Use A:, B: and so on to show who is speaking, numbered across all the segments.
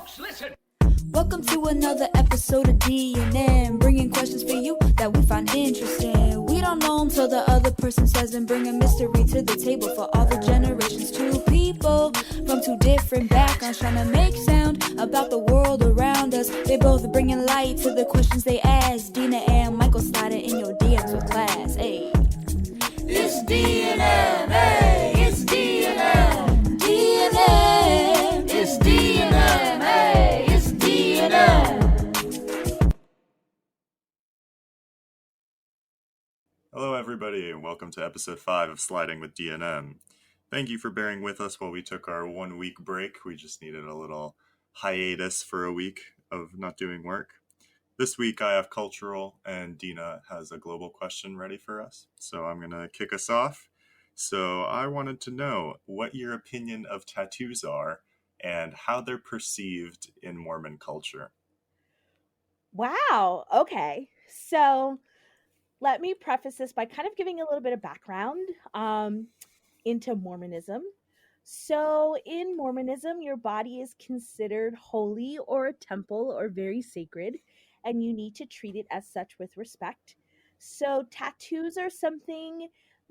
A: Folks, listen.
B: Welcome to another episode of D&M, bringing questions for you that we find interesting. We don't know until the other person says, and bring a mystery to the table for all the generations. Two people from two different backgrounds trying to make sound about the world around us. They both bringing light to the questions they ask. Dina and Michael sliding in your DMs with class. Hey, it's D&M. Hey, it's D&M. D&M. It's D&M. Hey, it's D&M.
C: Hello everybody and welcome to episode 5 of Sliding with D&M. Thank you for bearing with us while we took our 1 week break. We just needed a little hiatus for a week of not doing work. This week I have cultural and Dina has a global question ready for us. So I'm going to kick us off. So I wanted to know what your opinion of tattoos are and how they're perceived in Mormon culture.
D: Wow. Okay. So let me preface this by kind of giving a little bit of background into Mormonism. So in Mormonism, your body is considered holy or a temple or very sacred, and you need to treat it as such with respect. So tattoos are something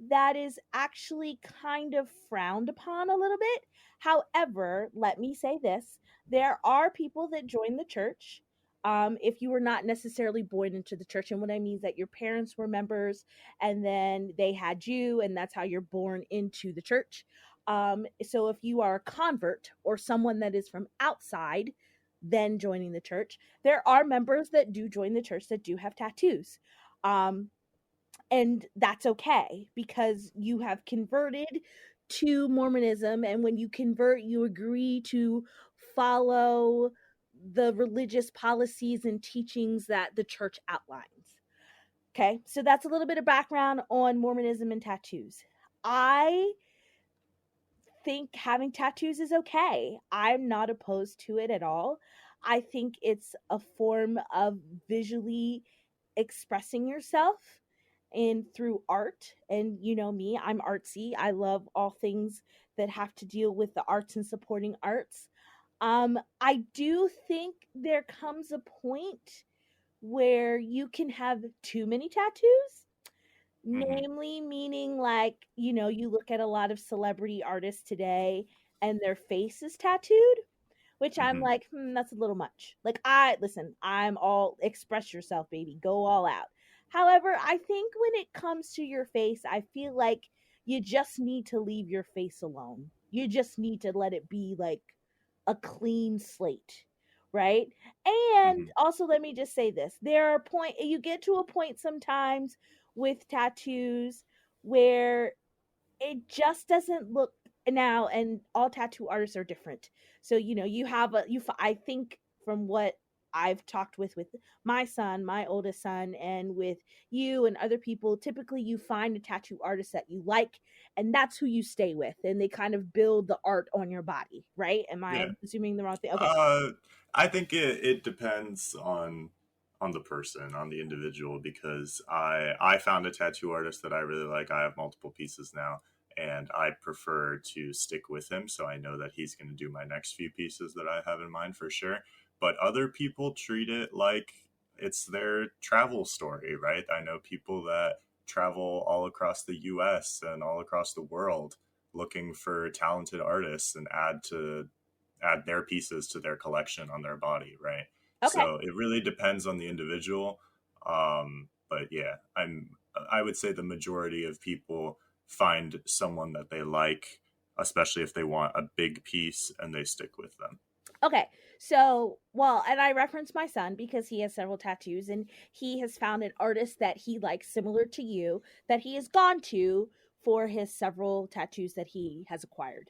D: that is actually kind of frowned upon a little bit. However, let me say this, there are people that join the church. If you were not necessarily born into the church, and what I mean is that your parents were members and then they had you, and that's how you're born into the church. So if you are a convert or someone that is from outside, then joining the church, there are members that do join the church that do have tattoos. And that's okay because you have converted to Mormonism. And when you convert, you agree to follow the religious policies and teachings that the church outlines. Okay, so that's a little bit of background on Mormonism and tattoos. I think having tattoos is okay. I'm not opposed to it at all. I think it's a form of visually expressing yourself and through art. And you know me, I'm artsy. I love all things that have to deal with the arts and supporting arts. I do think there comes a point where you can have too many tattoos. Namely, meaning like, you look at a lot of celebrity artists today and their face is tattooed, which I'm like, that's a little much. Like, I'm all express yourself, baby, go all out. However, I think when it comes to your face, I feel like you just need to leave your face alone. You just need to let it be like a clean slate, right? And also, let me just say this, you get to a point sometimes with tattoos where it just doesn't look now, and all tattoo artists are different. So I think from what I've talked with my son, my oldest son, and with you and other people, typically you find a tattoo artist that you like, and that's who you stay with, and they kind of build the art on your body, right? Am I assuming the wrong thing? Okay.
C: I think it depends on the person, on the individual, because I found a tattoo artist that I really like. I have multiple pieces now, and I prefer to stick with him, so I know that he's going to do my next few pieces that I have in mind for sure. But other people treat it like it's their travel story, right? I know people that travel all across the US and all across the world looking for talented artists and add their pieces to their collection on their body, right?
D: Okay.
C: So it really depends on the individual. But yeah, I would say the majority of people find someone that they like, especially if they want a big piece, and they stick with them.
D: Okay, so, well, and I reference my son because he has several tattoos, and he has found an artist that he likes similar to you that he has gone to for his several tattoos that he has acquired.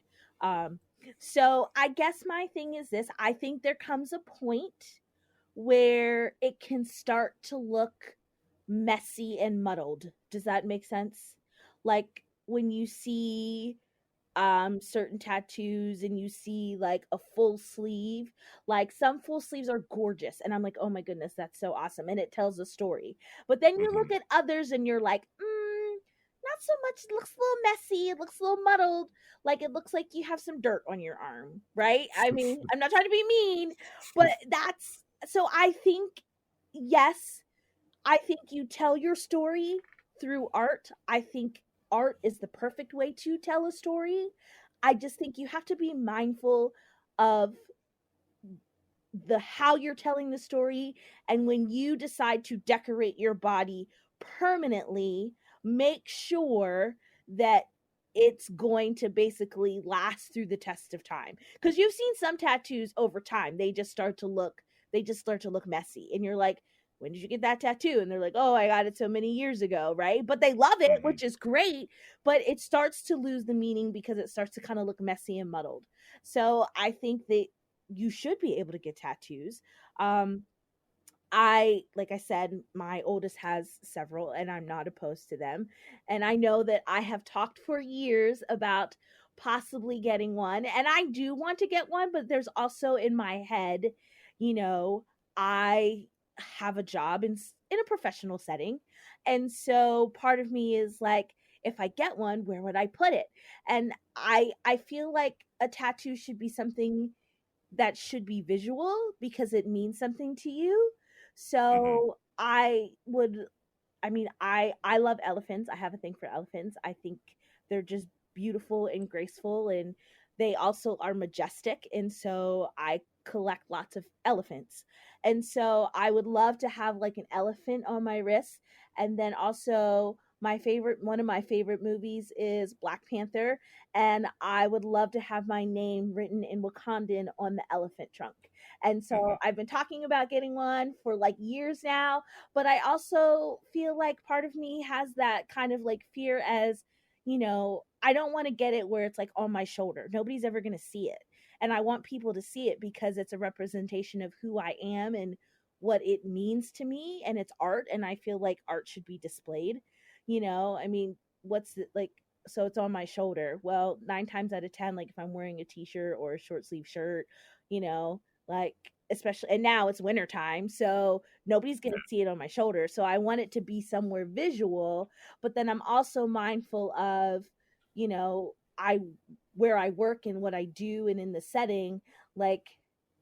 D: So I guess my thing is this, I think there comes a point where it can start to look messy and muddled. Does that make sense? Like when you see certain tattoos and you see like a full sleeve, like some full sleeves are gorgeous and I'm like, oh my goodness, that's so awesome, and it tells a story. But then you look at others and you're like, not so much. It looks a little messy. It looks a little muddled. Like it looks like you have some dirt on your arm, right? I mean, I'm not trying to be mean, but that's so I think, yes, I think you tell your story through art. I think art is the perfect way to tell a story. I just think you have to be mindful of the how you're telling the story, and when you decide to decorate your body permanently, make sure that it's going to basically last through the test of time, because you've seen some tattoos over time, they just start to look messy, and you're like, when did you get that tattoo? And they're like, oh, I got it so many years ago, right? But they love it,
C: Hmm.
D: which is great, but it starts to lose the meaning because it starts to kind of look messy and muddled. So I think that you should be able to get tattoos. Um, like I said, my oldest has several and I'm not opposed to them. And I know that I have talked for years about possibly getting one. And I do want to get one, but there's also in my head, you know, I have a job in a professional setting. And so part of me is like, if I get one, where would I put it? And I feel like a tattoo should be something that should be visual because it means something to you.
C: Hmm.
D: So I love elephants. I have a thing for elephants. I think they're just beautiful and graceful, and they also are majestic, and so I collect lots of elephants. And so I would love to have like an elephant on my wrist. And then also one of my favorite movies is Black Panther, and I would love to have my name written in Wakandan on the elephant trunk. And so
C: Hmm.
D: I've been talking about getting one for like years now, but I also feel like part of me has that kind of like fear as, I don't want to get it where it's like on my shoulder. Nobody's ever going to see it. And I want people to see it because it's a representation of who I am and what it means to me, and it's art, and I feel like art should be displayed. I mean, what's the, like so it's on my shoulder. Well, 9 times out of 10, like if I'm wearing a t-shirt or a short sleeve shirt, you know, like especially, and now it's winter time, so nobody's going
C: Yeah.
D: to see it on my shoulder. So I want it to be somewhere visual, but then I'm also mindful of, I where I work and what I do and in the setting, like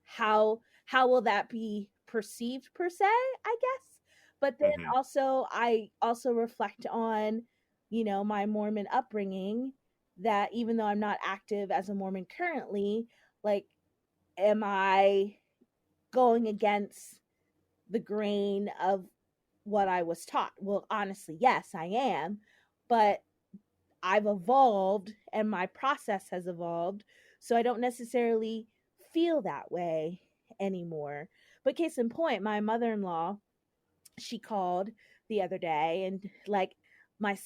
D: how will that be perceived per se, I guess. But then
C: Hmm.
D: also I also reflect on, my Mormon upbringing, that even though I'm not active as a Mormon currently, like am I going against the grain of what I was taught? Well, honestly, yes, I am, but I've evolved and my process has evolved. So I don't necessarily feel that way anymore. But case in point, my mother in law, she called the other day, and like my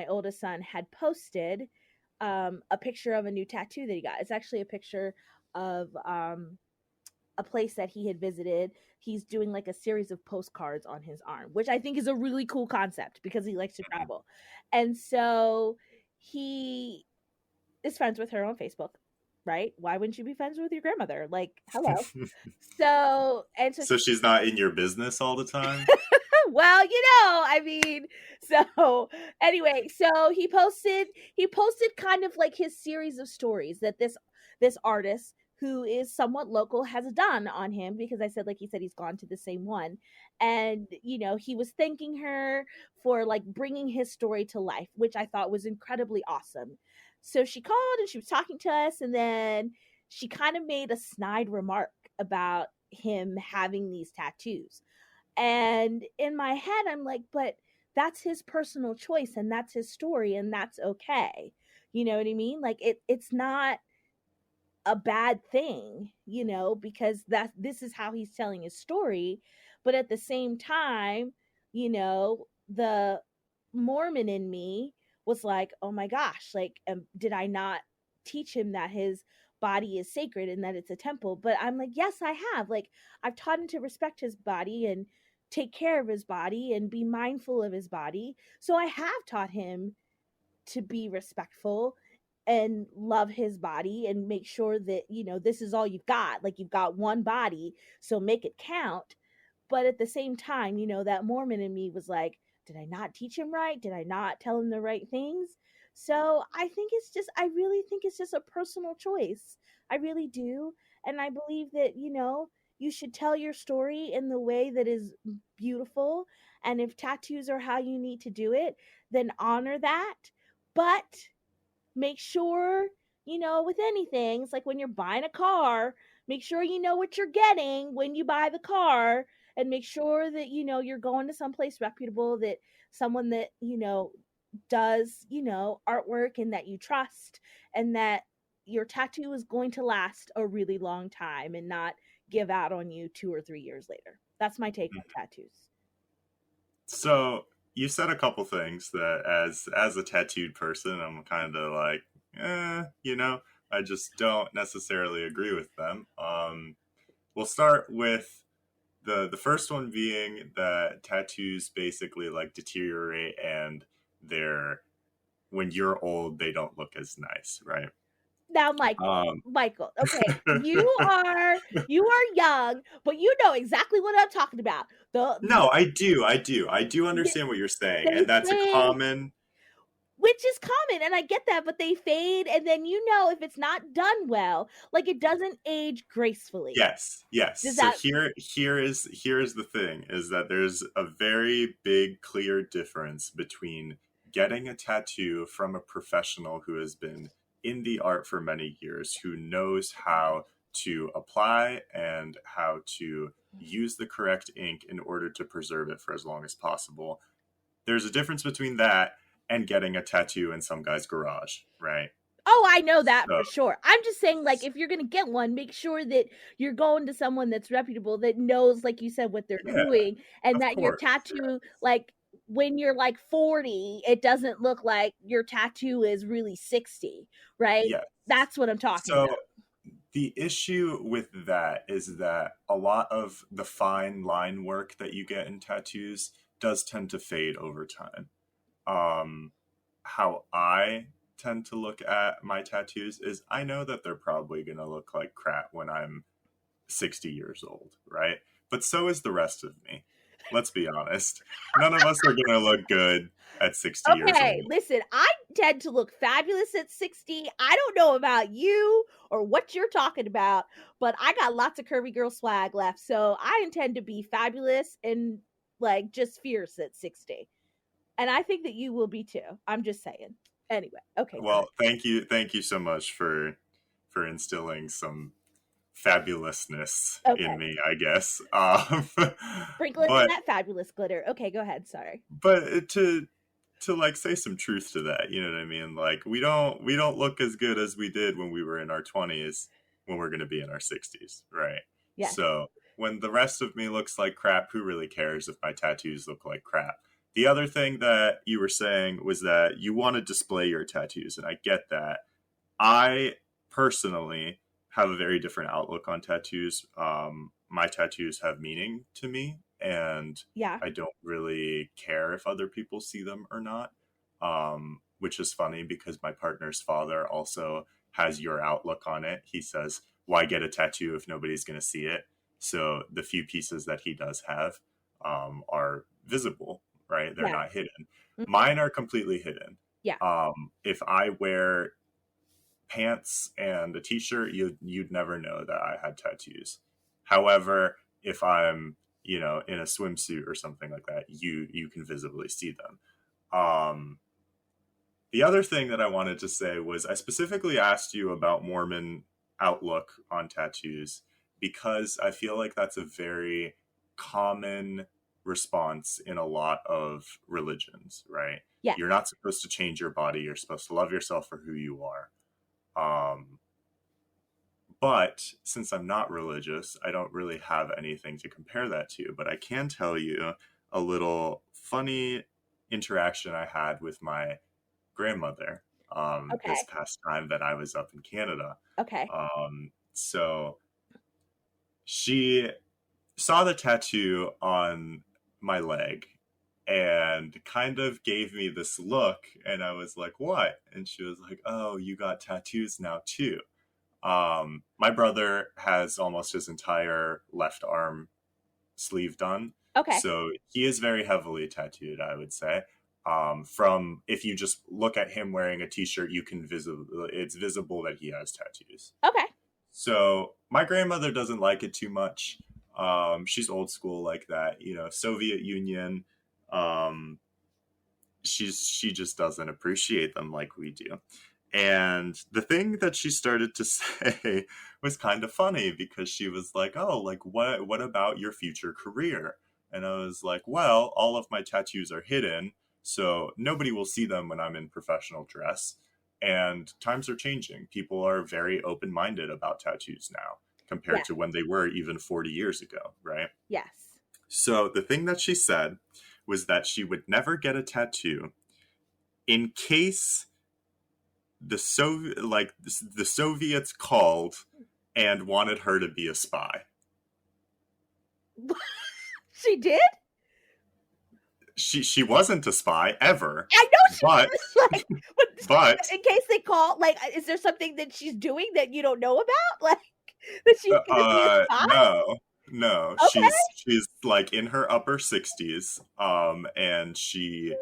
D: oldest son, had posted a picture of a new tattoo that he got. It's actually a picture of a place that he had visited. He's doing like a series of postcards on his arm, which I think is a really cool concept because he likes to travel. And so he is friends with her on Facebook, right? Why wouldn't you be friends with your grandmother? Like, hello. So, and so
C: So she's not in your business all the time?
D: well, I mean, so anyway, so he posted kind of like his series of stories that this artist who is somewhat local has done on him, because I said, like he said, he's gone to the same one. And he was thanking her for like bringing his story to life, which I thought was incredibly awesome. So she called and she was talking to us, and then she kind of made a snide remark about him having these tattoos. And in my head, I'm like, but that's his personal choice and that's his story and that's okay. You know what I mean? Like it's not a bad thing, because this is how he's telling his story. But at the same time, the Mormon in me was like, oh my gosh, like, did I not teach him that his body is sacred and that it's a temple? But I'm like, yes, I have. Like, I've taught him to respect his body and take care of his body and be mindful of his body. So I have taught him to be respectful and love his body and make sure that this is all you've got, like you've got one body, so make it count. But at the same time, that Mormon in me was like, did I not teach him right? Did I not tell him the right things? So I really think it's just a personal choice. I really do. And I believe that, you should tell your story in the way that is beautiful. And if tattoos are how you need to do it, then honor that. But make sure, with anything, it's like when you're buying a car, make sure you know what you're getting when you buy the car, and make sure that, you're going to someplace reputable, that someone that, does, artwork, and that you trust, and that your tattoo is going to last a really long time and not give out on you 2 or 3 years later. That's my take on tattoos.
C: So you said a couple things that, as a tattooed person, I'm kind of like, I just don't necessarily agree with them. We'll start with the first one being that tattoos basically like deteriorate, and they're when you're old, they don't look as nice, right?
D: Now, Michael,
C: Um,
D: okay, you are young, but you know exactly what I'm talking about.
C: no, I do
D: The
C: understand what you're saying,
D: they
C: and that's a
D: fade,
C: common.
D: which is common, and I get that, but they fade, and then, if it's not done well, like, it doesn't age gracefully.
C: Yes, yes.
D: Does
C: So
D: that
C: here is the thing, is that there's a very big clear difference between getting a tattoo from a professional who has been in the art for many years, who knows how to apply and how to use the correct ink in order to preserve it for as long as possible. There's a difference between that and getting a tattoo in some guy's garage, right?
D: Oh, I know that
C: So
D: for sure. I'm just saying, like, if you're gonna get one, make sure that you're going to someone that's reputable, that knows, like you said, what they're
C: yeah,
D: doing, and
C: of
D: that your
C: course.
D: tattoo, like, when you're like 40, it doesn't look like your tattoo is really 60, right?
C: Yes.
D: That's what I'm talking
C: So
D: about.
C: the issue with that is that a lot of the fine line work that you get in tattoos does tend to fade over time. Um, how I tend to look at my tattoos is I know that they're probably going to look like crap when I'm 60 years old, right? But so is the rest of me. Let's be honest. None of us are going to look good at 60 years
D: Okay,
C: old.
D: listen, I tend to look fabulous at 60. I don't know about you or what you're talking about, but I got lots of curvy girl swag left. So I intend to be fabulous and, like, just fierce at 60. And I think that you will be too. I'm just saying. Anyway, okay, go
C: Well, thank you so much for instilling some fabulousness
D: ahead.
C: in
D: Okay.
C: me, I guess.
D: Sprinkle in
C: But
D: that fabulous glitter. Okay, go ahead. Sorry.
C: to like say some truth to that, you know what I mean? Like we don't look as good as we did when we were in our 20s when we're going to be in our 60s, right?
D: Yes.
C: So when the rest of me looks like crap, who really cares if my tattoos look like crap? The other thing that you were saying was that you want to display your tattoos, and I get that. I personally have a very different outlook on tattoos. My tattoos have meaning to me, and
D: Yeah.
C: I don't really care if other people see them or not. Which is funny because my partner's father also has your outlook on it. He says, "Why get a tattoo if nobody's going to see it?" So the few pieces that he does have are visible, right? They're
D: Yeah.
C: not hidden.
D: Mhm.
C: Mine are completely hidden.
D: Yeah.
C: If I wear pants and a t-shirt, you'd never know that I had tattoos. However, if I'm, in a swimsuit or something like that, you can visibly see them. Um, the other thing that I wanted to say was I specifically asked you about Mormon outlook on tattoos because I feel like that's a very common response in a lot of religions, right?
D: Yes.
C: You're not supposed to change your body. You're supposed to love yourself for who you are. Um, but since I'm not religious, I don't really have anything to compare that to. But I can tell you a little funny interaction I had with my grandmother this
D: Okay.
C: past time that I was up in Canada.
D: Okay.
C: So she saw the tattoo on my leg and kind of gave me this look, and I was like, "What?" And she was like, "Oh, you got tattoos now too." My brother has almost his entire left arm sleeve done.
D: Okay.
C: So he is very heavily tattooed, I would say. From if you just look at him wearing a t-shirt, it's visible that he has tattoos.
D: Okay.
C: So my grandmother doesn't like it too much. She's old school like that, Soviet Union. Um, she just doesn't appreciate them like we do. And the thing that she started to say was kind of funny because she was like, "Oh, like what about your future career?" And I was like, "Well, all of my tattoos are hidden, so nobody will see them when I'm in professional dress. And times are changing. People are very open-minded about tattoos now compared
D: Yes.
C: to when they were even 40 years ago, right?"
D: Yes.
C: So the thing that she said was that she would never get a tattoo in case the Soviets called and wanted her to be a spy.
D: She did?
C: She wasn't a spy ever,
D: I know she
C: but
D: was like, but
C: but
D: in case they call, like, is there something that she's doing that you don't know about? Like, that she's gonna be a spy?
C: no,
D: Okay.
C: she's like in her upper 60s, and she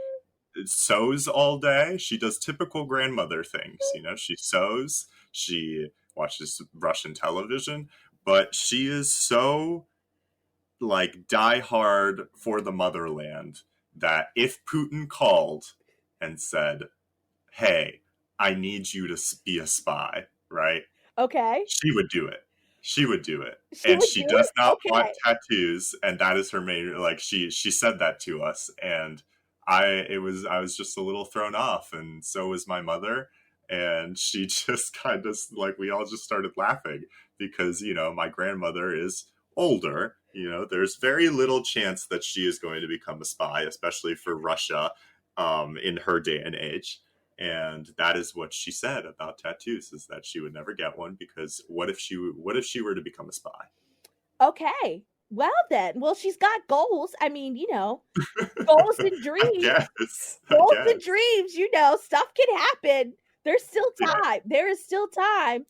C: sews all day. She does typical grandmother things, she sews, she watches Russian television, but she is so like die hard for the motherland that if Putin called and said, "Hey, I need you to be a spy," right?
D: Okay.
C: She would do it. She would do it.
D: She
C: And
D: would
C: she
D: do
C: does
D: it?
C: not want
D: Okay.
C: tattoos, and that is her main like she said that to us, and I was just a little thrown off, and so was my mother, and she just kind of like we all just started laughing because, my grandmother is older, there's very little chance that she is going to become a spy, especially for Russia in her day and age. And that is what she said about tattoos, is that she would never get one because what if she were to become a spy?
D: Okay. Well then. Well, she's got goals. I mean, goals and
C: I
D: dreams.
C: guess. I
D: Goals and
C: guess.
D: dreams, stuff can happen. There's still
C: Yeah.
D: time. There is still time.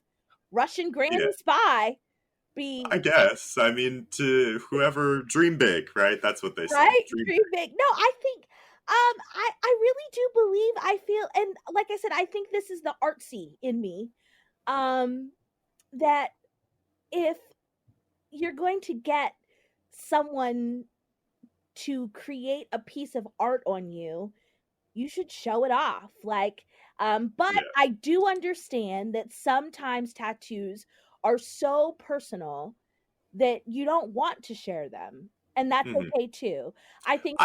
D: Russian
C: Yeah.
D: granny spy be
C: I guess. I mean, to whoever dream big, right? That's what they say.
D: right?
C: Dream
D: Dream big. No, I think I really do believe I feel, and like I said, I think this is the artsy in me. Um that if you're going to get someone to create a piece of art on you, you should show it off. Like, but
C: big. Yeah.
D: I do understand that sometimes tattoos are so personal that you don't want to share them. And that's
C: Mhm.
D: okay too. I think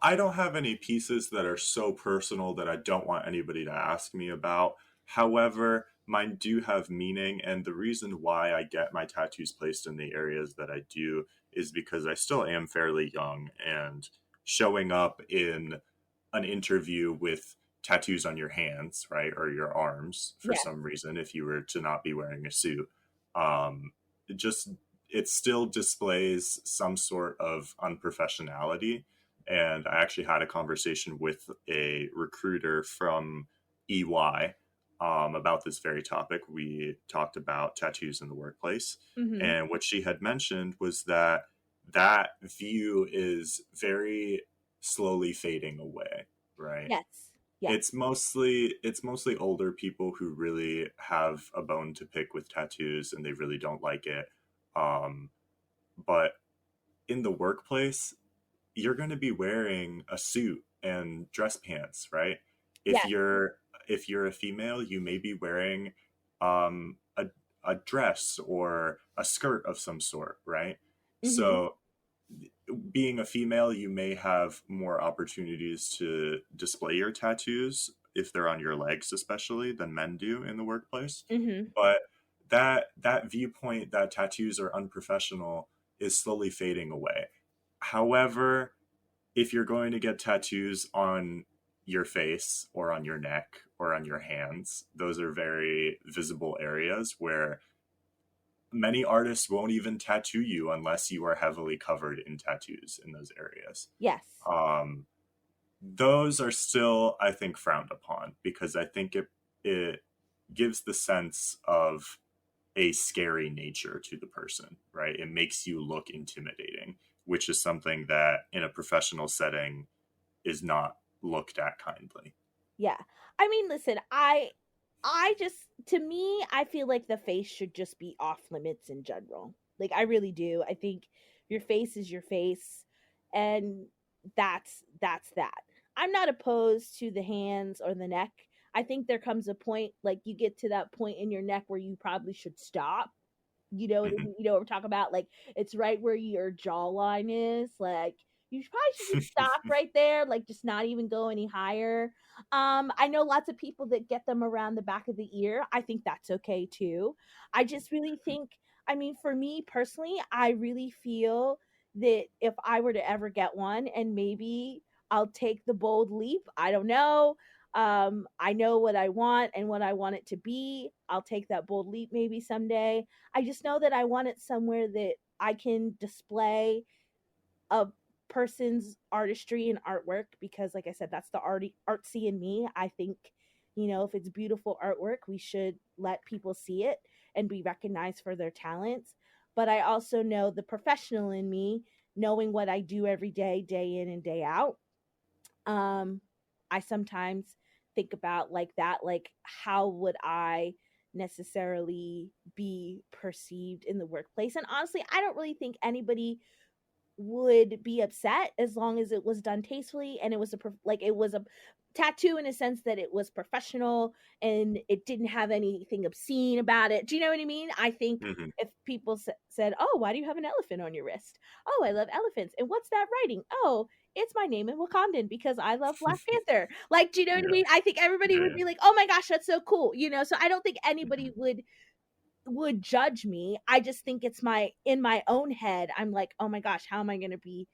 C: I don't have any pieces that are so personal that I don't want anybody to ask me about. However, mine do have meaning, and the reason why I get my tattoos placed in the areas that I do is because I still am fairly young, and showing up in an interview with tattoos on your hands, right, or your arms for
D: yes,
C: some reason, if you were to not be wearing a suit, um, it just it still displays some sort of unprofessionality. And I actually had a conversation with a recruiter from EY about this very topic. We talked about tattoos in the workplace,
D: mhm,
C: and what she had mentioned was that view is very slowly fading away, right?
D: yes, yes,
C: It's mostly older people who really have a bone to pick with tattoos and they really don't like it. Um, but in the workplace, you're going to be wearing a suit and dress pants, right? If
D: yes,
C: you're if you're a female, you may be wearing um, a a dress or a skirt of some sort, right?
D: mhm,
C: So being a female, you may have more opportunities to display your tattoos if they're on your legs, especially than men do in the workplace.
D: mhm,
C: But that viewpoint that tattoos are unprofessional is slowly fading away. However, if you're going to get tattoos on your face or on your neck or on your hands, those are very visible areas where many artists won't even tattoo you unless you are heavily covered in tattoos in those areas.
D: yes,
C: Um, those are still, I think, frowned upon because I think it gives the sense of a scary nature to the person, right? It makes you look intimidating. which is something that in a professional setting is not looked at kindly.
D: Yeah. I mean, listen, I just, to me, I feel like the face should just be off limits in general. Like, I really do. I think your face is your face, and that's that. I'm not opposed to the hands or the neck. I think there comes a point, like you get to that point in your neck where you probably should stop. You know what I
C: Hmm.
D: mean? You know what we're talking about? Like, it's right where your jawline is. Like, you probably should just stop right there, like just not even go any higher. I know lots of people that get them around the back of the ear. I think that's okay too. I just really think, I mean, for me personally, I really feel that if I were to ever get one, and maybe I'll take the bold leap. I don't know. I know what I want and what I want it to be. I'll take that bold leap maybe someday. I just know that I want it somewhere that I can display a person's artistry and artwork, because like I said, that's the artsy in me. I think, you know, if it's beautiful artwork, we should let people see it and be recognized for their talents. But I also know the professional in me, knowing what I do every day, day in and day out. um I sometimes think about like that, like how would I necessarily be perceived in the workplace? And honestly, I don't really think anybody would be upset as long as it was done tastefully, and it was like it was a tattoo in a sense that it was professional and it didn't have anything obscene about it. Do you know what I mean? I think
C: Hmm.
D: if people said, "Oh, why do you have an elephant on your wrist? Oh, I love elephants. And what's that writing? Oh, it's my name in Wakandan because I love Black Panther." Like, do you know what I
C: Yeah,
D: mean? I think everybody
C: yeah,
D: would
C: yeah.
D: be like, "Oh my gosh, that's so cool." You know, so I don't think anybody
C: Hmm.
D: would judge me. I just think it's my in my own head. I'm like, "Oh my gosh, how am I going to be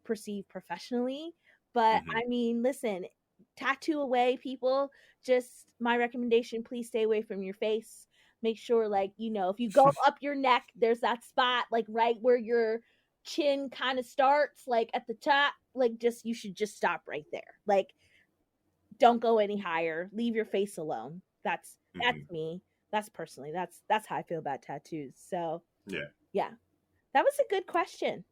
D: perceived professionally?" But
C: Hmm.
D: I mean, listen, tattoo away, people. Just my recommendation, please stay away from your face. Make sure, like, you know, if you go up your neck, there's that spot, like right where your chin kind of starts, like at the top. Like, just, you should just stop right there. Like, don't go any higher. Leave your face alone. That's
C: Hmm.
D: me. That's personally. That's how I feel about tattoos. So,
C: Yeah.
D: yeah. That was a good question.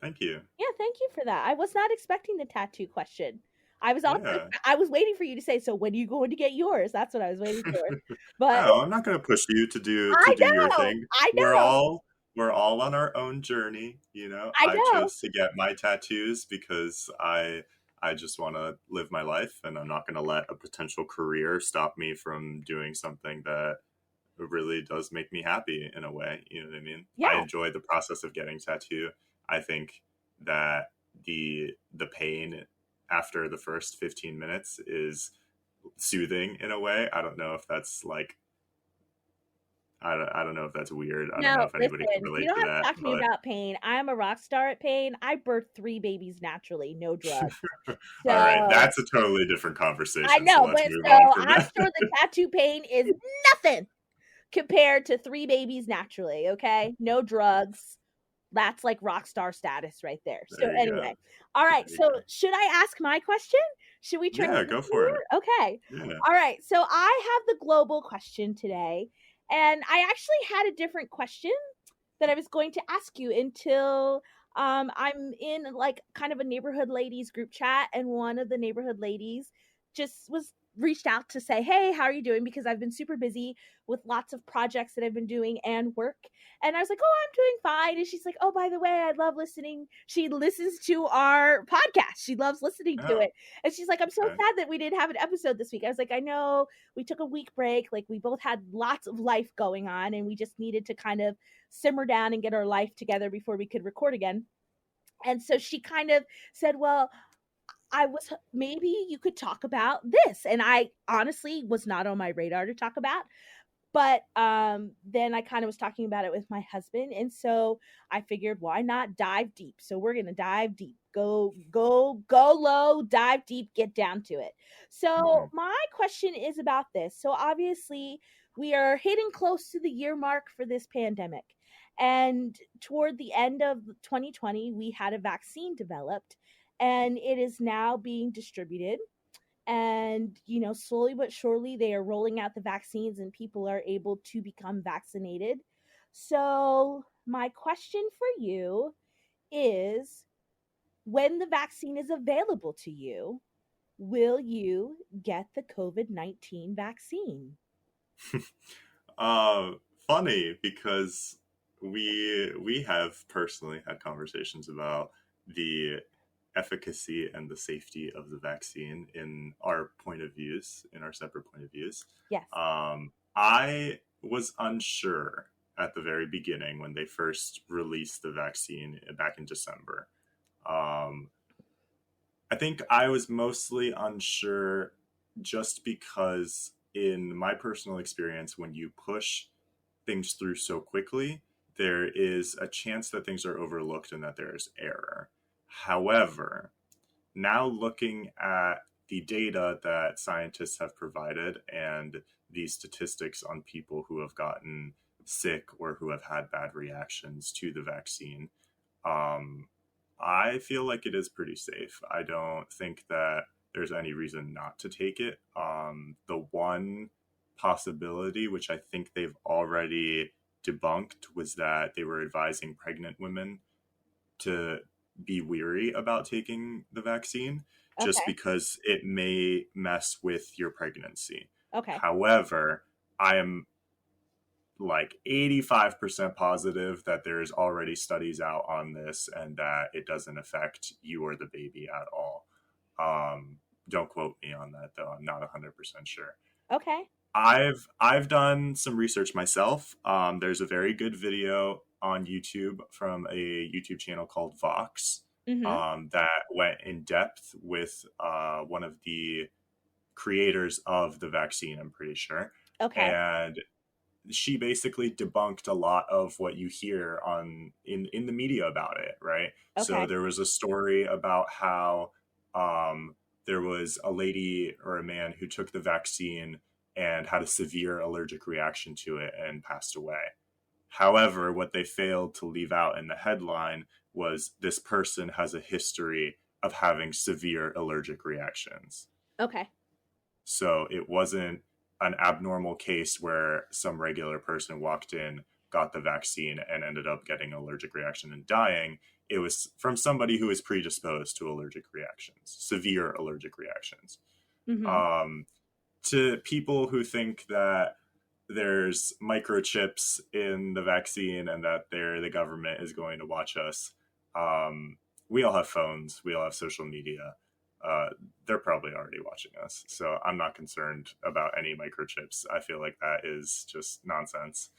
C: Thank you.
D: Yeah, thank you for that. I was not expecting the tattoo question. I was also
C: Yeah.
D: I was waiting for you to say, "So when are you going to get yours?" That's what I was waiting for. But
C: Oh, I'm not going to push you to do
D: I
C: your
D: know.
C: thing.
D: I
C: We're
D: know.
C: all we're all on our own journey, you know.
D: I
C: I
D: know.
C: chose to get my tattoos because I just want to live my life, and I'm not going to let a potential career stop me from doing something that really does make me happy in a way. You know what I mean? I
D: Yeah.
C: enjoy the process of getting tattoo. I think that the pain after the first 15 minutes is soothing in a way. I don't know if that's like I don't know if that's weird. I don't know
D: No,
C: if anybody can
D: listen, you
C: relate
D: don't
C: to
D: have to
C: that,
D: talk to me
C: but
D: about pain. I am a rock star at pain. I birthed 3 babies naturally, no drugs.
C: all right,
D: So,
C: that's a totally different
D: I
C: conversation. So
D: know,
C: let's
D: but
C: move
D: so
C: on from
D: I'm
C: that.
D: sure the tattoo pain is nothing compared to 3 babies naturally, okay? No drugs. That's like rock star status right there. So
C: There you go.
D: anyway, all right.
C: There you
D: So
C: go.
D: should I ask my question? Should we
C: Yeah,
D: transition
C: go for it.
D: here? Okay.
C: Yeah.
D: All right. So I have the global question today, and I actually had a different question that I was going to ask you until I'm in like kind of a neighborhood ladies group chat, and one of the neighborhood ladies just was reached out to say, "Hey, how are you doing?" Because I've been super busy with lots of projects that I've been doing and work. And I was like, "Oh, I'm doing fine." And she's like, "Oh, by the way, I love listening." She listens to our podcast. She loves listening to
C: Oh,
D: it. And she's like, "I'm so
C: okay.
D: sad that we didn't have an episode this week." I was like, "I know, we took a week break. Like, we both had lots of life going on, and we just needed to kind of simmer down and get our life together before we could record again." And so she kind of said, "Well, I was maybe you could talk about this." And I honestly was not on my radar to talk about. But then I kind of was talking about it with my husband, and so I figured, why not dive deep? So we're gonna dive deep, go low, dive deep, get down to it.
C: Hmm.
D: So my question is about this. So obviously, we are hitting close to the year mark for this pandemic, and toward the end of 2020, we had a vaccine developed, and it is now being distributed. And you know, slowly but surely they are rolling out the vaccines and people are able to become vaccinated. So my question for you is, when the vaccine is available to you, will you get the COVID-19 vaccine?
C: Uh, Funny because we have personally had conversations about the efficacy and the safety of the vaccine in our point of views, in our separate point of views.
D: Yes.
C: I was unsure at the very beginning when they first released the vaccine back in December. Um, I think I was mostly unsure just because, in my personal experience, when you push things through so quickly, there is a chance that things are overlooked and that there is error. However, now looking at the data that scientists have provided and the statistics on people who have gotten sick or who have had bad reactions to the vaccine, um, I feel like it is pretty safe. I don't think that there's any reason not to take it. The one possibility, which I think they've already debunked, was that they were advising pregnant women to be weary about taking the vaccine just
D: Okay.
C: because it may mess with your pregnancy.
D: Okay.
C: However, I am like 85% positive that there's already studies out on this and that it doesn't affect you or the baby at all. Don't quote me on that though. I'm not 100% sure.
D: Okay.
C: I've done some research myself. There's a very good video on YouTube from a YouTube channel called Vox
D: Mhm.
C: that went in depth with one of the creators of the vaccine, I'm pretty sure.
D: Okay.
C: And she basically debunked a lot of what you hear on in the media about it, right? So
D: Okay.
C: there was a story about how there was a lady or a man who took the vaccine and had a severe allergic reaction to it and passed away. However, what they failed to leave out in the headline was this person has a history of having severe allergic reactions.
D: Okay.
C: So it wasn't an abnormal case where some regular person walked in, got the vaccine, and ended up getting an allergic reaction and dying. It was from somebody who is predisposed to allergic reactions, severe allergic reactions.
D: Mhm.
C: Um, to people who think that there's microchips in the vaccine and that the government is going to watch us. We all have phones. We all have social media. Uh, they're probably already watching us. So I'm not concerned about any microchips. I feel like that is just nonsense.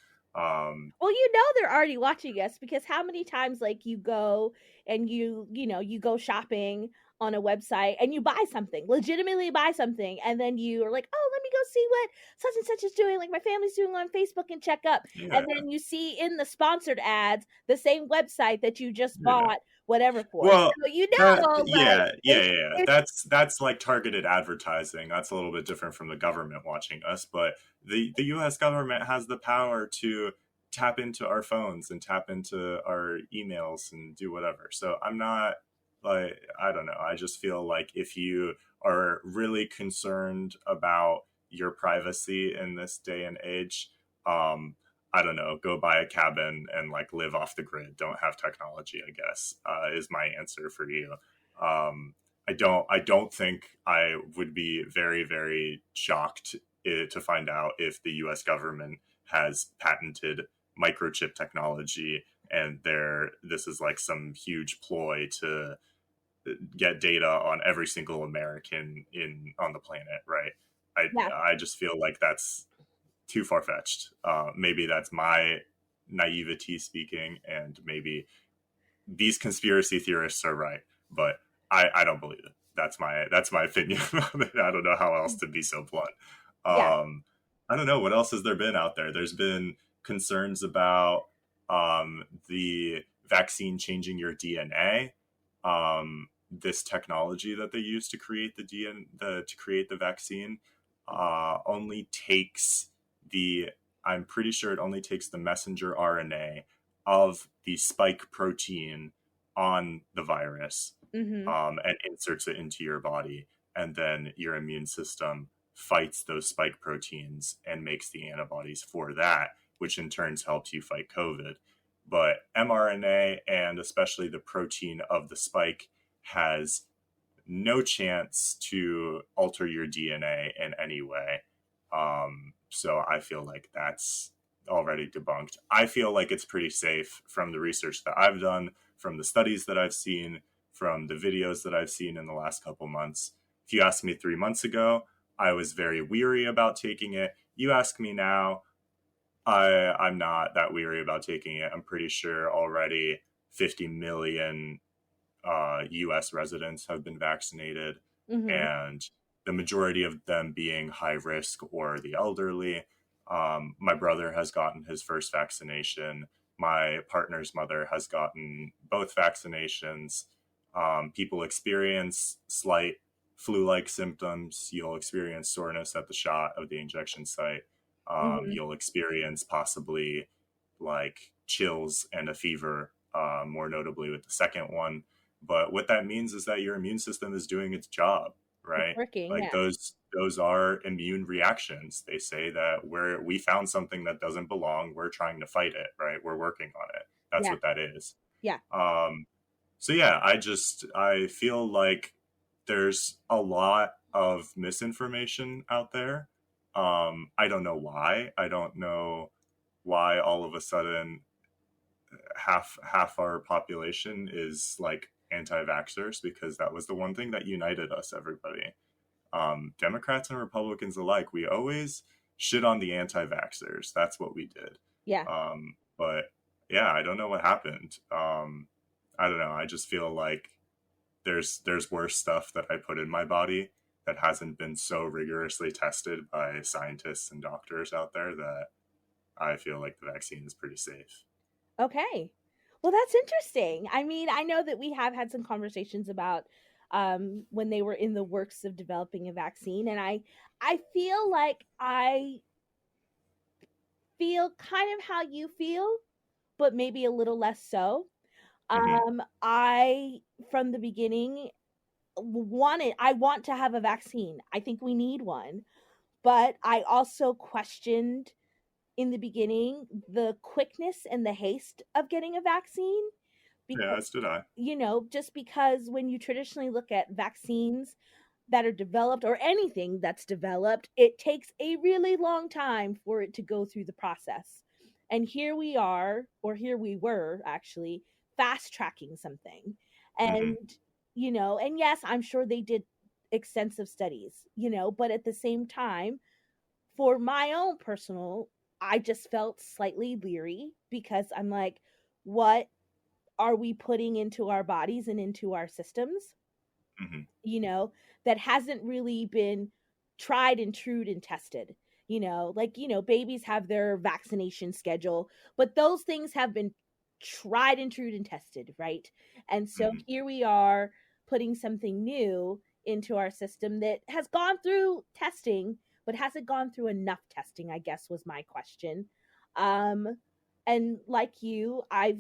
D: Well, they're already watching us, because how many times, like, you go and you go shopping on a website and you buy something, legitimately buy something, and then you are like, "Oh, let me go see what such and such is doing, like my family's doing on Facebook, and check up."
C: yeah,
D: And then you see in the sponsored ads the same website that you just
C: yeah.
D: bought whatever for.
C: Well,
D: So, like,
C: yeah. That's like targeted advertising. That's a little bit different from the government watching us, but the U.S. government has the power to tap into our phones and tap into our emails and do whatever. So I'm not like, I don't know. I just feel like if you are really concerned about your privacy in this day and age, um, I don't know, go buy a cabin and like live off the grid. Don't have technology, I guess, is my answer for you. I don't think I would be very, very shocked to find out if the US government has patented microchip technology and this is like some huge ploy to get data on every single American in on the planet, right?
D: yeah,
C: I just feel like that's too far fetched. Maybe that's my naivety speaking, and maybe these conspiracy theorists are right, but I don't believe it. That's my opinion. I don't know how else to be so blunt.
D: yeah,
C: I don't know what else has there been out there. There's been concerns about the vaccine changing your DNA. This technology that they use to create to create the vaccine only takes the I'm pretty sure it only takes the messenger RNA of the spike protein on the virus
D: mhm,
C: and inserts it into your body. And then your immune system fights those spike proteins and makes the antibodies for that, which in turn helps you fight COVID. but mRNA, and especially the protein of the spike, has no chance to alter your DNA in any way. So I feel like that's already debunked. I feel like it's pretty safe from the research that I've done, from the studies that I've seen, from the videos that I've seen in the last couple months. If you asked me 3 months ago, I was very weary about taking it. You ask me now, I'm not that weary about taking it. I'm pretty sure already 50 million US residents have been vaccinated,
D: Mm-hmm.
C: and the majority of them being high risk or the elderly. My brother has gotten his first vaccination. My partner's mother has gotten both vaccinations. People experience slight flu like symptoms. You'll experience soreness at the shot of the injection site.
D: Mm-hmm.
C: You'll experience possibly like chills and a fever, more notably with the second one. But what that means is that your immune system is doing its job,
D: It's
C: right?
D: working.
C: Like
D: Yeah.
C: those are immune reactions. They say that we found something that doesn't belong, we're trying to fight it, right? We're working on it. That's
D: Yeah.
C: what that is.
D: Yeah.
C: Um, so yeah, I feel like there's a lot of misinformation out there. I don't know why. I don't know why all of a sudden half our population is like anti-vaxxers, because that was the one thing that united us, everybody. Democrats and Republicans alike, we always shit on the anti-vaxxers. That's what we did.
D: Yeah.
C: But yeah, I don't know what happened. I don't know. I just feel like there's worse stuff that I put in my body that hasn't been so rigorously tested by scientists and doctors out there, that I feel like the vaccine is pretty safe.
D: Okay. Well, that's interesting. I mean, I know that we have had some conversations about when they were in the works of developing a vaccine, and I feel like I feel kind of how you feel, but maybe a little less so.
C: Hmm.
D: I from the beginning I want to have a vaccine. I think we need one, but I also questioned in the beginning the quickness and the haste of getting a vaccine
C: Yeah,
D: because
C: as did I.
D: just because when you traditionally look at vaccines that are developed or anything that's developed, it takes a really long time for it to go through the process. And here we are, or here we were actually fast tracking something.
C: Hmm.
D: And, and yes, I'm sure they did extensive studies, but at the same time, for my own personal, I just felt slightly leery because I'm like, what are we putting into our bodies and into our systems,
C: Hmm.
D: you know, that hasn't really been tried and true and tested? Like, babies have their vaccination schedule, but those things have been tried and true and tested, right? And so
C: Hmm.
D: here we are putting something new into our system that has gone through testing, but hasn't gone through enough testing, I guess was my question. Um, and like you, I've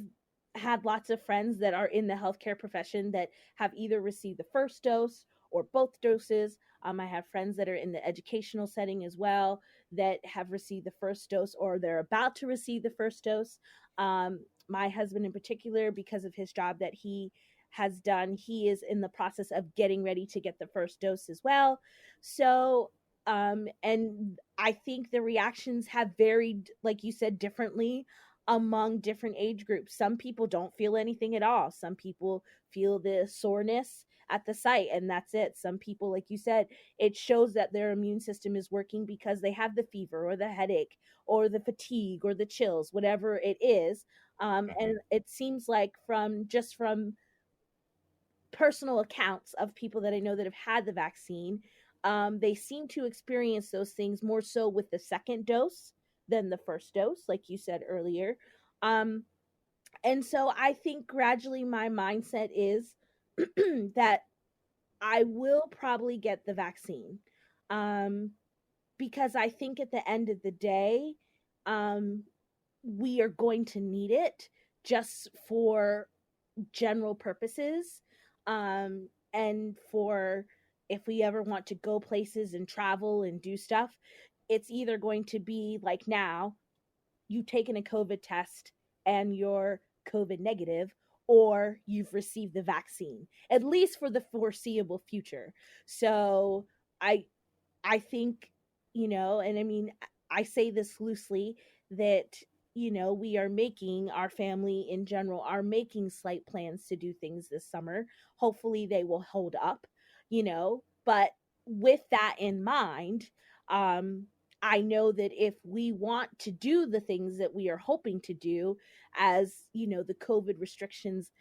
D: had lots of friends that are in the healthcare profession that have either received the first dose or both doses. I have friends that are in the educational setting as well that have received the first dose or they're about to receive the first dose. My husband, in particular, because of his job that he has done, he is in the process of getting ready to get the first dose as well. So, and I think the reactions have varied, like you said, differently among different age groups. Some people don't feel anything at all. Some people feel the soreness at the site and that's it. Some people, like you said, it shows that their immune system is working because they have the fever or the headache or the fatigue or the chills, whatever it is.
C: Hmm.
D: And it seems like from personal accounts of people that I know that have had the vaccine, they seem to experience those things more so with the second dose than the first dose, like you said earlier. Um, and so I think gradually my mindset is that I will probably get the vaccine, um, because I think at the end of the day, um, we are going to need it just for general purposes, and for if we ever want to go places and travel and do stuff. It's either going to be like now, you taken a COVID test and you're COVID negative, or you've received the vaccine, at least for the foreseeable future. So I I think, and I mean, I say this loosely, that, we are making, our family in general are making slight plans to do things this summer. Hopefully they will hold up, but with that in mind, um, I know that if we want to do the things that we are hoping to do, as, the COVID restrictions,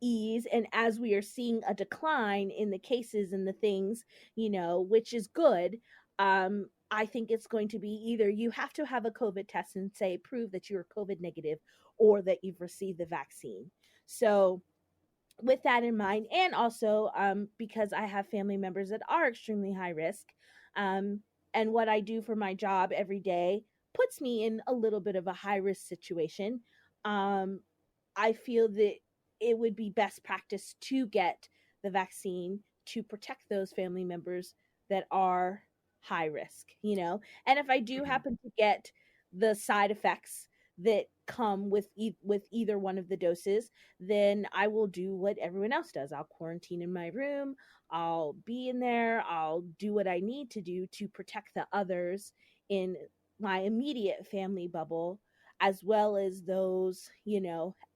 D: ease, and as we are seeing a decline in the cases and the things, which is good. I think it's going to be either you have to have a COVID test and say, prove that you're COVID negative, or that you've received the vaccine. So, with that in mind, and also because I have family members that are extremely high risk, um, and what I do for my job every day puts me in a little bit of a high risk situation. Um, I feel that it would be best practice to get the vaccine to protect those family members that are high risk, And if I do
C: Hmm.
D: happen to get the side effects that come with with either one of the doses, then I will do what everyone else does. I'll quarantine in my room. I'll be in there. I'll do what I need to do to protect the others in my immediate family bubble, as well as those,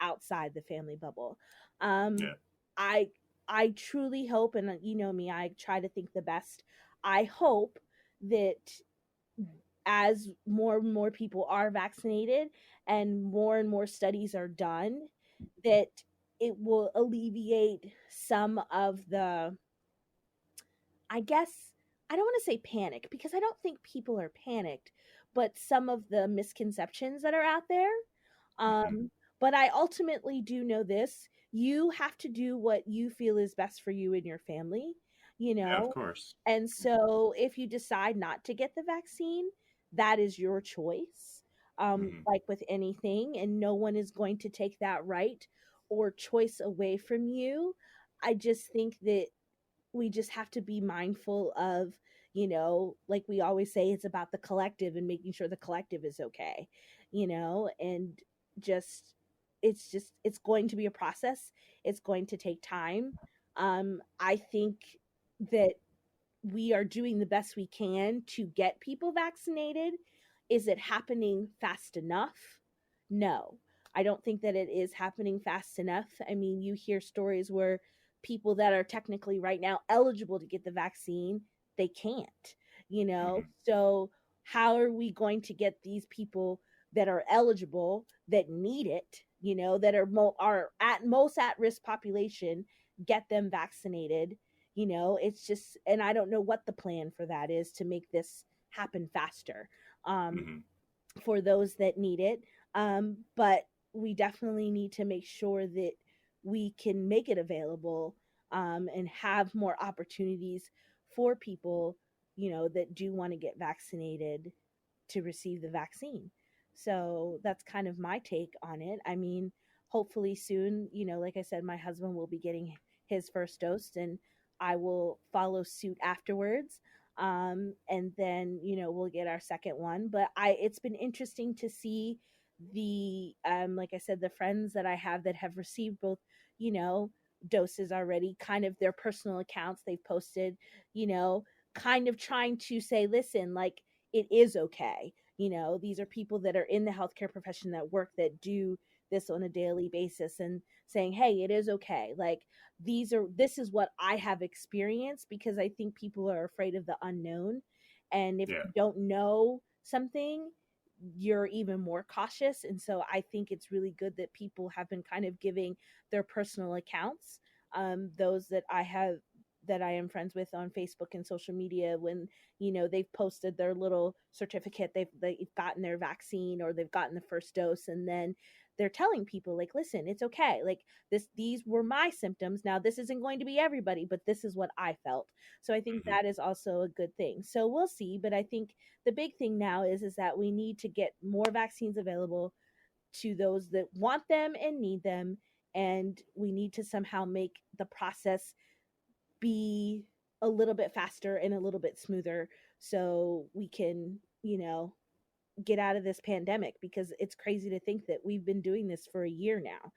D: outside the family bubble. Um,
C: Yeah.
D: I I truly hope, and you know me, I try to think the best. I hope that as more and more people are vaccinated and more studies are done, that it will alleviate some of the, I guess, I don't want to say panic, because I don't think people are panicked, but some of the misconceptions that are out there.
C: Hmm.
D: But I ultimately do know this: you have to do what you feel is best for you and your family, you
C: Yeah, of
D: know?
C: course.
D: And so if you decide not to get the vaccine, that is your choice,
C: Hmm.
D: like with anything, and no one is going to take that right or choice away from you. I just think that we just have to be mindful of, like we always say, it's about the collective and making sure the collective is okay, and just it's going to be a process. It's going to take time. I think that we are doing the best we can to get people vaccinated. Is it happening fast enough? No. I don't think that it is happening fast enough. I mean, you hear stories where people that are technically right now eligible to get the vaccine, they can't,
C: Hmm.
D: So how are we going to get these people that are eligible, that need it, that are at most at risk population, get them vaccinated? It's just, and I don't know what the plan for that is to make this happen faster, um,
C: Hmm.
D: for those that need it. But we definitely need to make sure that we can make it available, and have more opportunities for people, that do want to get vaccinated, to receive the vaccine. So that's kind of my take on it. I mean, hopefully soon, like I said, my husband will be getting his first dose, and I will follow suit afterwards. And then, we'll get our second one. But it's been interesting to see the, like I said, the friends that I have that have received both, you know, doses already, kind of their personal accounts they've posted, you know, kind of trying to say, listen, like, it is okay. These are people that are in the healthcare profession, that work, that do this on a daily basis, and saying, hey, it is okay. Like, this is what I have experienced, because I think people are afraid of the unknown. And if
C: Yeah.
D: you don't know something, you're even more cautious. And so I think it's really good that people have been kind of giving their personal accounts. Those that I am friends with on Facebook and social media, when they've posted their little certificate, they've gotten their vaccine, or they've gotten the first dose, and then they're telling people, like, listen, it's okay. Like, these were my symptoms. Now, this isn't going to be everybody, but this is what I felt. So I think
C: Hmm.
D: that is also a good thing. So we'll see, but I think the big thing now is that we need to get more vaccines available to those that want them and need them, and we need to somehow make the process be a little bit faster and a little bit smoother, so we can, get out of this pandemic, because it's crazy to think that we've been doing this for a year now.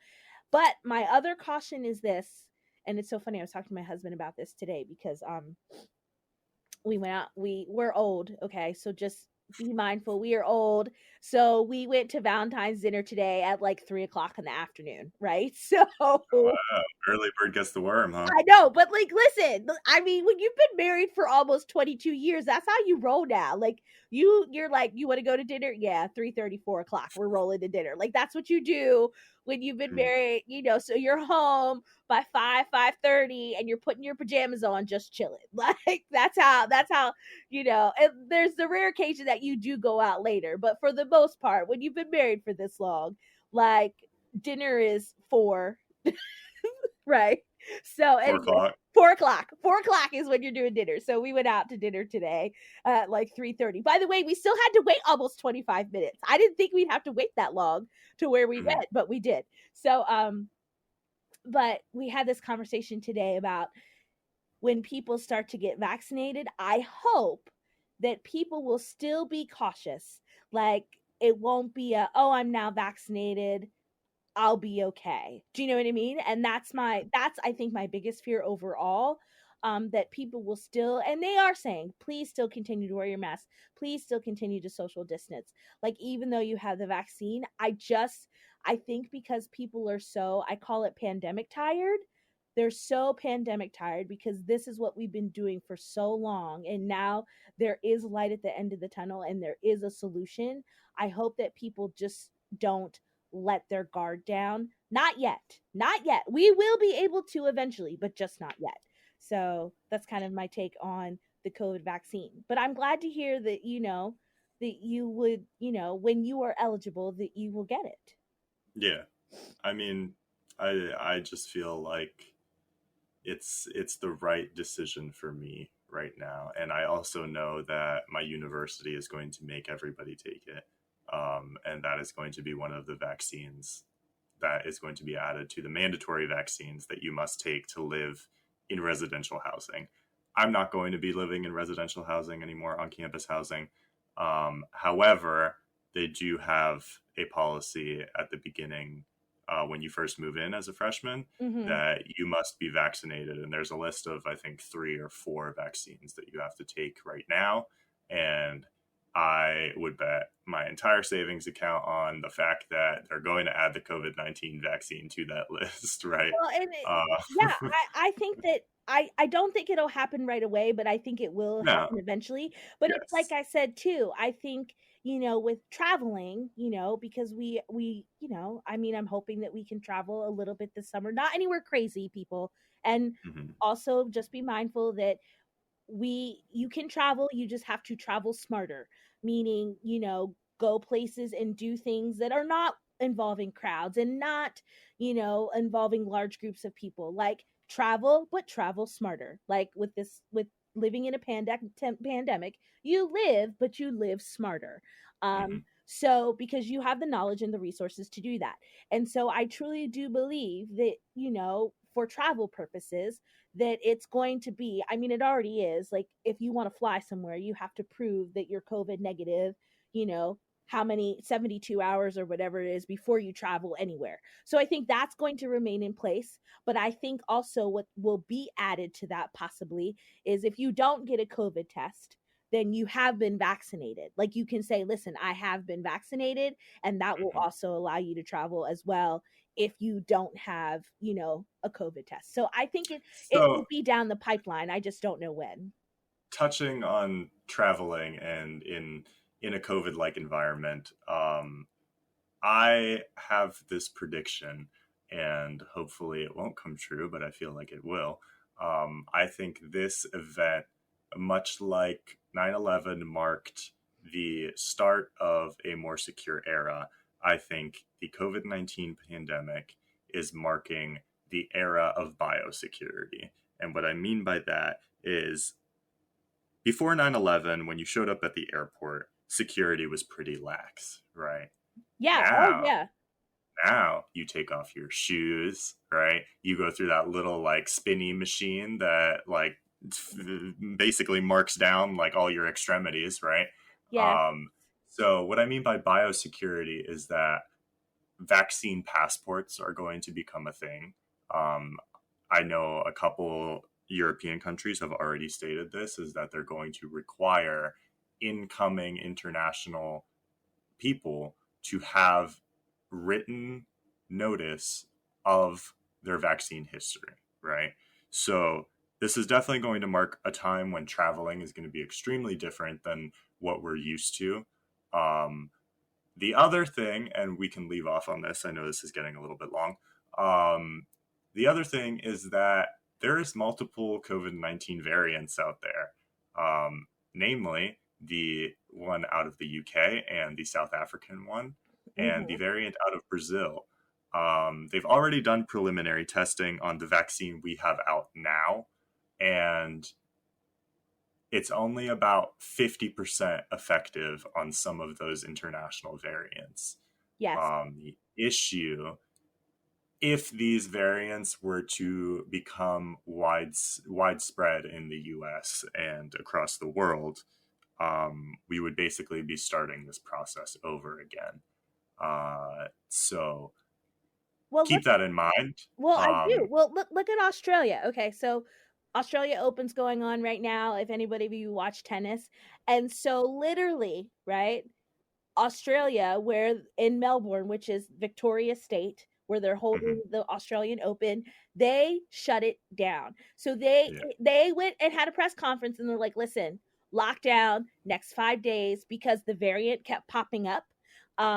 D: But my other caution is this, and it's so funny. I was talking to my husband about this today because we went out, we're old, okay? So just be mindful. We are old. So we went to Valentine's dinner today at like 3 o'clock in the afternoon, right? So
C: Early bird gets the worm, huh?
D: I know, but like, listen, I mean, when you've been married for almost 22 years, that's how you roll now. Like, you're like, you want to go to dinner? Yeah, 3:30, 4 o'clock, we're rolling to dinner. Like, that's what you do when you've been
C: Mm.
D: married, so you're home by 5:30, and you're putting your pajamas on, just chilling. Like, that's how, and there's the rare occasion that you do go out later. But for the most part, when you've been married for this long, like, dinner is four. Right. So
C: Four
D: anyway,
C: o'clock.
D: 4 o'clock. 4 o'clock is when you're doing dinner. So we went out to dinner today at like 3:30. By the way, we still had to wait almost 25 minutes. I didn't think we'd have to wait that long to where we
C: Mhm.
D: went, but we did. So but we had this conversation today about when people start to get vaccinated. I hope that people will still be cautious. Like, it won't be oh, I'm now vaccinated, I'll be okay. Do you know what I mean? And that's I think my biggest fear overall. That people will still, and they are saying, please still continue to wear your mask. Please still continue to social distance. Like, even though you have the vaccine, I think because people are so, I call it pandemic tired. They're so pandemic tired because this is what we've been doing for so long. And now there is light at the end of the tunnel and there is a solution. I hope that people just don't let their guard down. Not yet. Not yet. We will be able to eventually, but just not yet. So that's kind of my take on the COVID vaccine. But I'm glad to hear that, that you would, when you are eligible, that you will get it.
C: Yeah. I mean, I just feel like it's the right decision for me right now, and I also know that my university is going to make everybody take it, and that is going to be one of the vaccines that is going to be added to the mandatory vaccines that you must take to live in residential housing. I'm not going to be living in residential housing anymore, on campus housing. However, they do have a policy at the beginning, when you first move in as a freshman,
D: Mm-hmm.
C: that you must be vaccinated. And there's a list of, I think, 3 or 4 vaccines that you have to take right now. And I would bet my entire savings account on the fact that they're going to add the COVID-19 vaccine to that list, right?
D: Well, and yeah,
C: Uh,
D: I think that I don't think it'll happen right away, but I think it will
C: no,
D: happen eventually. But it's like
C: yes.
D: I said too. I think, with traveling, because I mean, I'm hoping that we can travel a little bit this summer, not anywhere crazy, people, and
C: Hmm.
D: also just be mindful that you can travel, you just have to travel smarter, meaning, go places and do things that are not involving crowds and not, involving large groups of people. Like, travel, but travel smarter. Like, with living in a pandemic, you live, but you live smarter.
C: Hmm.
D: So because you have the knowledge and the resources to do that. And so I truly do believe that, for travel purposes, that it's going to be, I mean, it already is. Like, if you want to fly somewhere, you have to prove that you're COVID negative, you know, how many 72 hours or whatever it is before you travel anywhere. So I think that's going to remain in place. But I think also what will be added to that possibly is, if you don't get a COVID test, then you have been vaccinated. Like, you can say, listen, I have been vaccinated, and that will
C: Hmm.
D: also allow you to travel as well if you don't have, a COVID test. So I think it will
C: So,
D: be down the pipeline. I just don't know when.
C: touching on traveling and in a COVID-like environment, I have this prediction, and hopefully it won't come true, but I feel like it will. I think this event, much like 9/11 marked the start of a more secure era, I think the COVID-19 pandemic is marking the era of biosecurity. And what I mean by that is, before 9/11, when you showed up at the airport, security was pretty lax, right?
D: Yeah. Oh,
C: Now,
D: yeah.
C: now you take off your shoes, right? You go through that little like spinny machine that like basically marks down like all your extremities, right?
D: Yeah.
C: Um, So what I mean by biosecurity is that vaccine passports are going to become a thing. Um, I know a couple European countries have already stated this, is that they're going to require incoming international people to have written notice of their vaccine history, right? So this is definitely going to mark a time when traveling is going to be extremely different than what we're used to. Um, the other thing, and we can leave off on this, I know this is getting a little bit long. Um, the other thing is that there is multiple COVID-19 variants out there, namely the one out of the UK and the South African one, and the
D: Mm-hmm.
C: variant out of Brazil. They've already done preliminary testing on the vaccine we have out now, and it's only about 50% effective on some of those international variants.
D: Yes.
C: The issue, if these variants were to become widespread in the US and across the world, we would basically be starting this process over again. So
D: Well,
C: keep
D: look.
C: that in mind.
D: Well, I do. Well, look at Australia. Okay, so Australia Open's going on right now. If anybody of you watch tennis, and so literally, right? Australia, where in Melbourne, which is Victoria State, where they're holding
C: Mhm,
D: the Australian Open, they shut it down. So
C: yeah.
D: they went and had a press conference and they're like, "Listen, lockdown next 5 days because the variant kept popping up."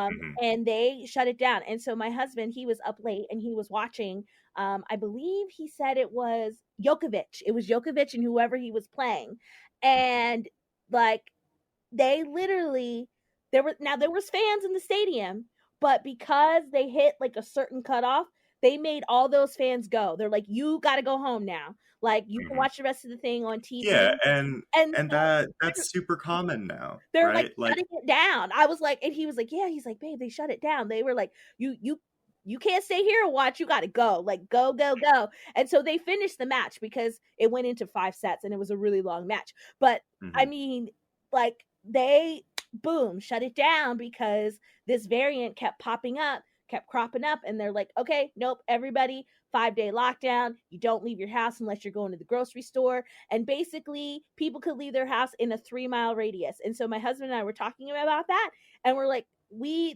C: Mhm,
D: And they shut it down. And so my husband, he was up late and he was watching. I believe he said it was Djokovic. It was Djokovic and whoever he was playing, and like they literally there was fans in the stadium, but because they hit like a certain cutoff, they made all those fans go. They're like, you got to go home now. Like you can
C: mhm.
D: watch the rest of the thing on
C: Yeah,
D: TV.
C: and
D: And
C: and
D: so
C: that's super common now,
D: they're like
C: right? Like,
D: shutting it down. I was like, and he was like, yeah. He's like, babe, they shut it down. They were like, you can't stay here and watch. You got to go. Like go go go. And so they finished the match because it went into 5 sets and it was a really long match. But I
C: mhm,
D: mean, like they boom shut it down because this variant kept popping up, kept cropping up, and they're like, okay, nope, everybody. 5-day lockdown. You don't leave your house unless you're going to the grocery store, and basically people could leave their house in a 3-mile radius. And so my husband and I were talking about that, and we're like, we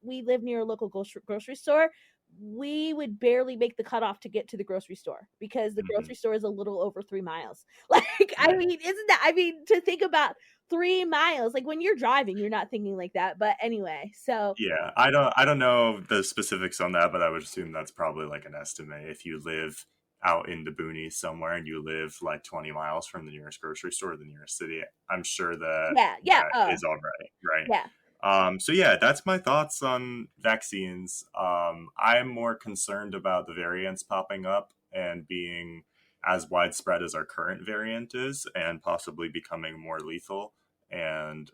D: live near a local grocery store. We would barely make the cutoff to get to the grocery store because the
C: mhm.
D: grocery store is a little over 3 miles. Like, I
C: Yeah.
D: mean, isn't that, I mean, to think about 3 miles, like when you're driving, you're not thinking like that. But anyway, so
C: Yeah, I don't know the specifics on that, but I would assume that's probably like an estimate. If you live out in the boonies somewhere and you live like 20 miles from the nearest grocery store or the nearest city, I'm sure that
D: yeah, yeah,
C: that is all right, right?
D: yeah.
C: So yeah, that's my thoughts on vaccines. I'm more concerned about the variants popping up and being as widespread as our current variant is, and possibly becoming more lethal and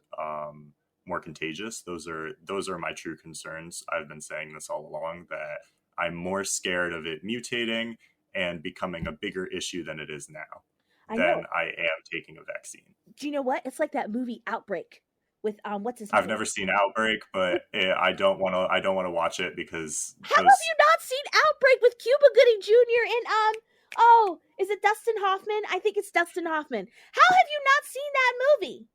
C: more contagious. Those are my true concerns. I've been saying this all along, that I'm more scared of it mutating and becoming a bigger issue than it is now,
D: I
C: than
D: know.
C: I am taking a vaccine.
D: Do you know what? It's like that movie Outbreak with what's his
C: I've
D: name?
C: never seen Outbreak, but I don't want to. I don't want to watch it because
D: How have
C: those.
D: you not seen Outbreak with Cuba Gooding Jr. and oh, is it Dustin Hoffman? I think it's Dustin Hoffman. How have you not seen that movie?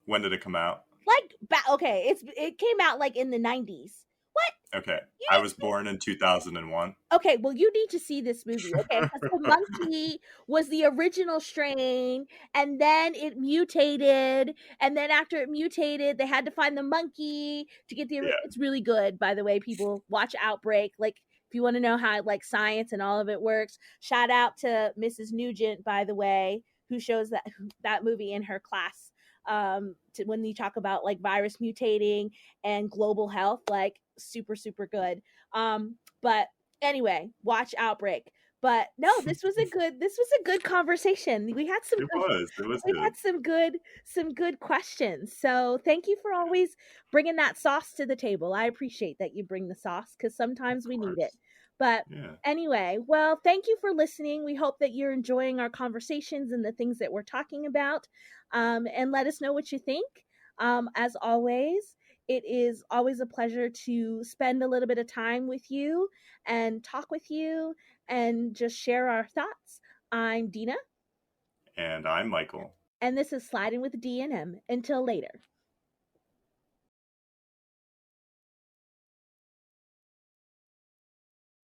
C: When did it come out?
D: Like okay, it came out like in the 90s. What?
C: Okay,
D: You
C: I was
D: need
C: born in 2001.
D: Okay, well, you need to see this movie, okay? Because the monkey was the original strain, and then it mutated, and then after it mutated, they had to find the monkey to get the.
C: Yeah.
D: It's really good, by the way. People watch Outbreak. Like, if you want to know how like science and all of it works, shout out to Mrs. Nugent, by the way, who shows that movie in her class. When you talk about like virus mutating and global health, like super super good. But anyway, watch Outbreak. But no, this was a good conversation.
C: It was. It was
D: We had
C: good.
D: some good questions. So thank you for always bringing that sauce to the table. I appreciate that you bring the sauce because
C: Of
D: sometimes we need it.
C: course.
D: But
C: Yeah.
D: anyway, well, thank you for listening. We hope that you're enjoying our conversations and the things that we're talking about. And let us know what you think. As always, it is always a pleasure to spend a little bit of time with you and talk with you and just share our thoughts. I'm Dina.
C: And I'm Michael.
D: And this is Sliding with D and M. Until later.